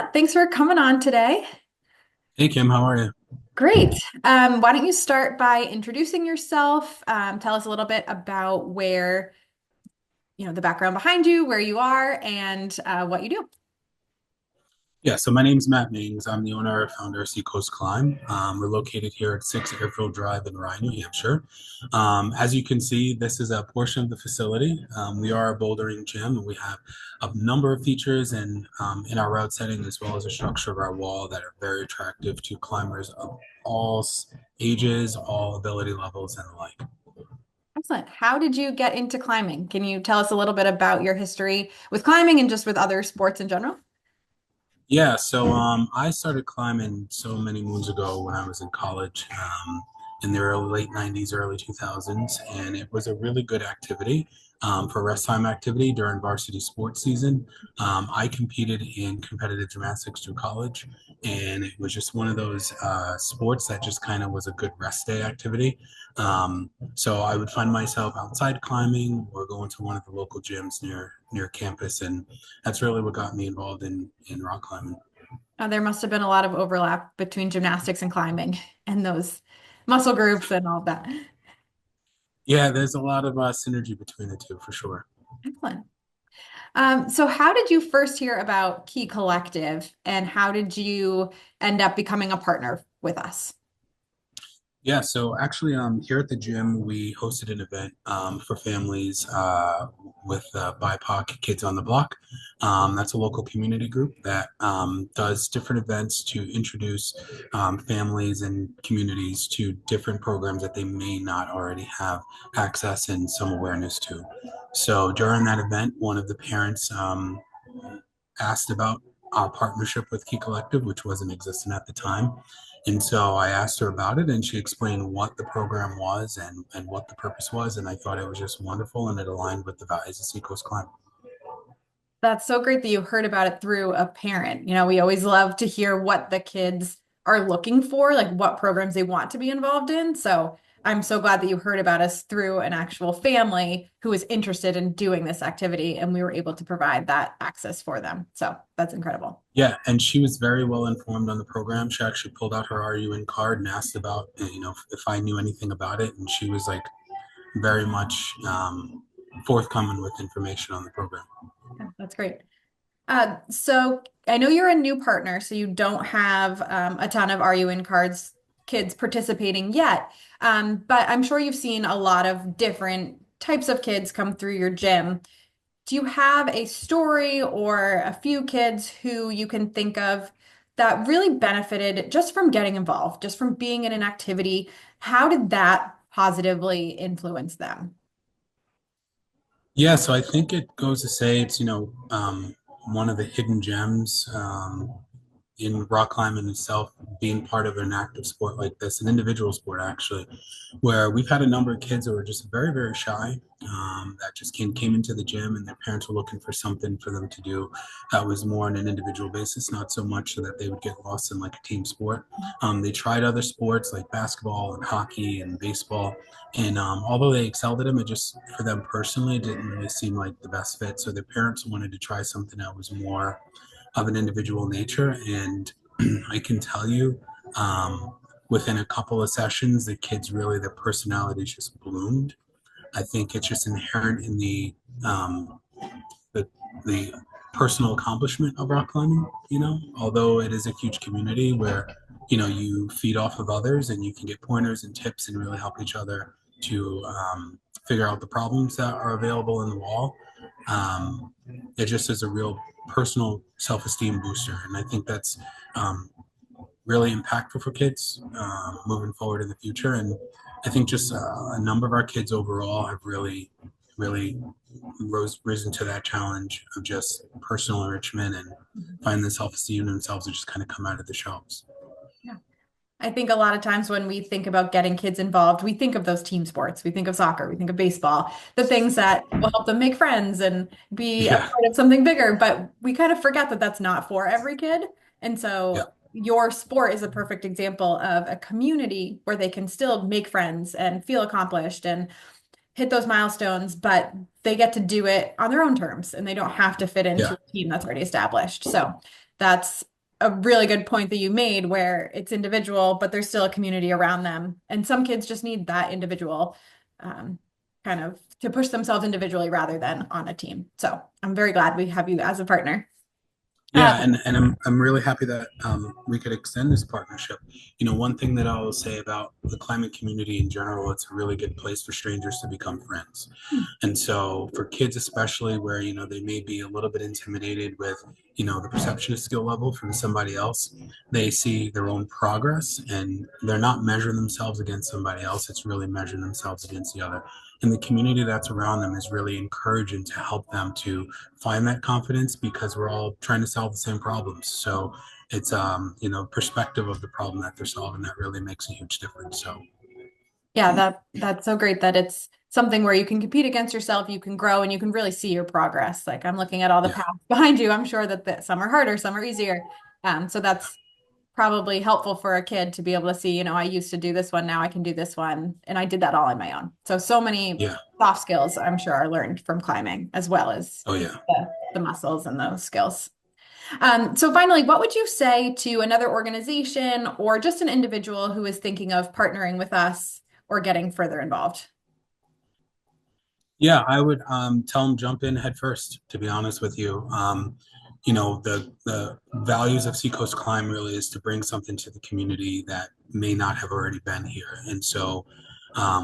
Matt. Thanks for coming on today. Hey Kim, how are you? Great. Why don't you start by introducing yourself? Tell us a little bit about the background behind you, where you are, and what you do. Yeah, so my name's Matt Mings. I'm the owner and founder of Seacoast Climb. We're located here at 6 Airfield Drive in Rye, New Hampshire. As you can see, this is a portion of the facility. We are a bouldering gym, and we have a number of features in our route setting, as well as the structure of our wall that are very attractive to climbers of all ages, all ability levels, and the like. Excellent. How did you get into climbing? Can you tell us a little bit about your history with climbing and just with other sports in general? Yeah, so I started climbing so many moons ago when I was in college, in the late 90s, early 2000s, and it was a really good activity for rest time activity during varsity sports season. I competed in competitive gymnastics through college, and it was just one of those sports that just kind of was a good rest day activity. So I would find myself outside climbing or going to one of the local gyms near campus, and that's really what got me involved in rock climbing. There must have been a lot of overlap between gymnastics and climbing and those muscle groups and all of that. Yeah, there's a lot of synergy between the two for sure. Excellent. So how did you first hear about Key Collective and how did you end up becoming a partner with us? Yeah, so actually, here at the gym, we hosted an event for families with BIPOC Kids on the Block. That's a local community group that does different events to introduce families and communities to different programs that they may not already have access and some awareness to. So during that event, one of the parents asked about our partnership with Key Collective, which wasn't existent at the time. And so I asked her about it, and she explained what the program was and what the purpose was. And I thought it was just wonderful, and it aligned with the values of Seacoast Climb. That's so great that you heard about it through a parent. We always love to hear what the kids are looking for, like what programs they want to be involved in. So I'm so glad that you heard about us through an actual family who was interested in doing this activity, and we were able to provide that access for them. So that's incredible. Yeah, and she was very well informed on the program. She actually pulled out her RUN card and asked about, if I knew anything about it. And she was like very much forthcoming with information on the program. Yeah, that's great. So I know you're a new partner, so you don't have a ton of RU in cards kids participating yet. But I'm sure you've seen a lot of different types of kids come through your gym. Do you have a story or a few kids who you can think of that really benefited just from getting involved, just from being in an activity? How did that positively influence them? Yeah, so I think it goes to say it's, one of the hidden gems in rock climbing itself, being part of an active sport like this, an individual sport actually, where we've had a number of kids who are just very, very shy, that just came into the gym and their parents were looking for something for them to do that was more on an individual basis, not so much so that they would get lost in like a team sport. They tried other sports like basketball and hockey and baseball. And although they excelled at them, it just for them personally it didn't really seem like the best fit. So their parents wanted to try something that was more of an individual nature. And I can tell you, within a couple of sessions, the kids really, their personalities just bloomed. I think it's just inherent in the, the personal accomplishment of rock climbing, although it is a huge community where, you feed off of others and you can get pointers and tips and really help each other to figure out the problems that are available in the wall. Um, it just is a real personal self-esteem booster, and I think that's um, really impactful for kids moving forward in the future. And I think just a number of our kids overall have really risen to that challenge of just personal enrichment and finding the self-esteem in themselves to just kind of come out of the shells. Yeah. I think a lot of times when we think about getting kids involved, we think of those team sports. We think of soccer, we think of baseball, the things that will help them make friends and be a Yeah, part of something bigger. But we kind of forget that that's not for every kid. And yeah, so your sport is a perfect example of a community where they can still make friends and feel accomplished and hit those milestones, but they get to do it on their own terms and they don't have to fit into yeah. a team that's already established. So that's a really good point that you made where it's individual, but there's still a community around them. And some kids just need that individual um, kind of to push themselves individually rather than on a team. So I'm very glad we have you as a partner. Uh, Yeah, and I'm really happy that we could extend this partnership. You know, one thing that I'll say about the climate community in general, it's a really good place for strangers to become friends. And so for kids especially where, you know, they may be a little bit intimidated with, you know, the perception of skill level from somebody else, they see their own progress and they're not measuring themselves against somebody else. It's really measuring themselves against the other. And the community that's around them is really encouraging to help them to find that confidence because we're all trying to solve the same problems. So it's you know, perspective of the problem that they're solving that really makes a huge difference. So yeah, that's so great that it's something where you can compete against yourself, you can grow, and you can really see your progress. Like I'm looking at all the yeah, paths behind you. I'm sure that some are harder, some are easier. So that's probably helpful for a kid to be able to see, I used to do this one, now I can do this one. And I did that all on my own. So many yeah, soft skills, I'm sure, are learned from climbing as well as oh yeah. the muscles and those skills. So finally, what would you say to another organization or just an individual who is thinking of partnering with us or getting further involved? Yeah, I would tell them jump in head first, to be honest with you. You know, the values of Seacoast Climb really is to bring something to the community that may not have already been here. And so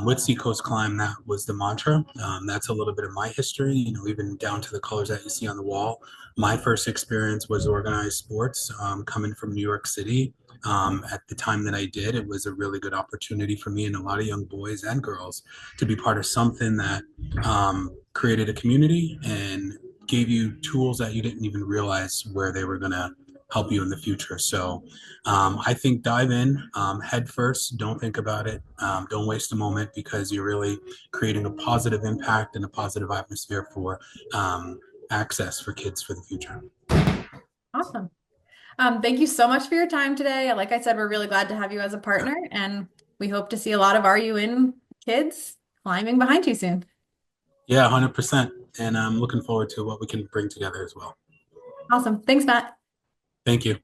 with Seacoast Climb, that was the mantra. That's a little bit of my history, you know, even down to the colors that you see on the wall. My first experience was organized sports coming from New York City. At the time that I did, it was a really good opportunity for me and a lot of young boys and girls to be part of something that created a community and gave you tools that you didn't even realize where they were going to help you in the future. So I think dive in head first. Don't think about it. Don't waste a moment because you're really creating a positive impact and a positive atmosphere for access for kids for the future. Awesome. Thank you so much for your time today. Like I said, we're really glad to have you as a Yeah, partner, and we hope to see a lot of RU in kids climbing behind you soon. yeah, 100%. And I'm looking forward to what we can bring together as well. Awesome. Thanks, Matt. Thank you.